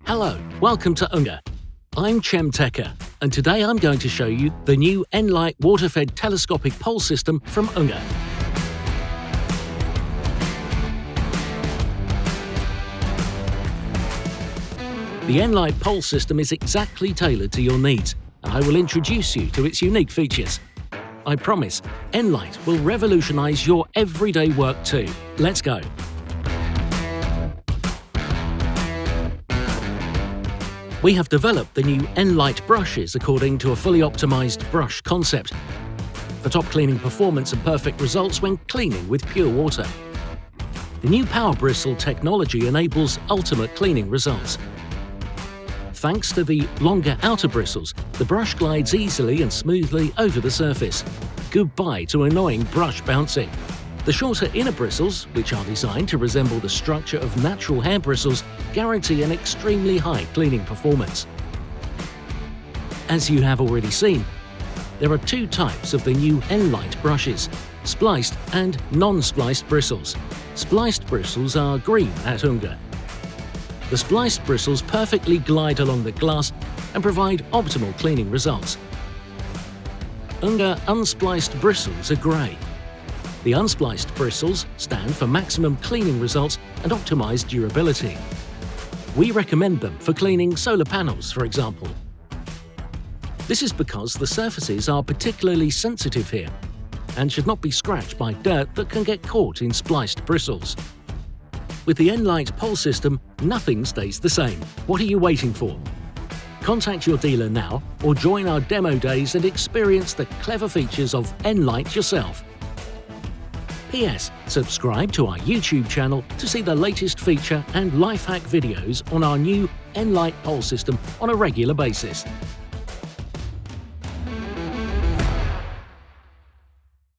Hello, welcome to UNGER. I'm Chem Techer, and today I'm going to show you the new nLITE water-fed telescopic pole system from UNGER. The nLITE pole system is exactly tailored to your needs, and I will introduce you to its unique features. I promise, nLITE will revolutionise your everyday work too. Let's go! We have developed the new nLITE brushes according to a fully optimised brush concept for top cleaning performance and perfect results when cleaning with pure water. The new power bristle technology enables ultimate cleaning results. Thanks to the longer outer bristles, the brush glides easily and smoothly over the surface. Goodbye to annoying brush bouncing. The shorter inner bristles, which are designed to resemble the structure of natural hair bristles, guarantee an extremely high cleaning performance. As you have already seen, there are two types of the new nLITE brushes, spliced and non-spliced bristles. Spliced bristles are green at UNGER. The spliced bristles perfectly glide along the glass and provide optimal cleaning results. UNGER unspliced bristles are grey. The unspliced bristles stand for maximum cleaning results and optimised durability. We recommend them for cleaning solar panels, for example. This is because the surfaces are particularly sensitive here and should not be scratched by dirt that can get caught in spliced bristles. With the nLITE pole system, nothing stays the same. What are you waiting for? Contact your dealer now or join our demo days and experience the clever features of nLITE yourself. P.S. Subscribe to our YouTube channel to see the latest feature and life hack videos on our new nLITE pole system on a regular basis.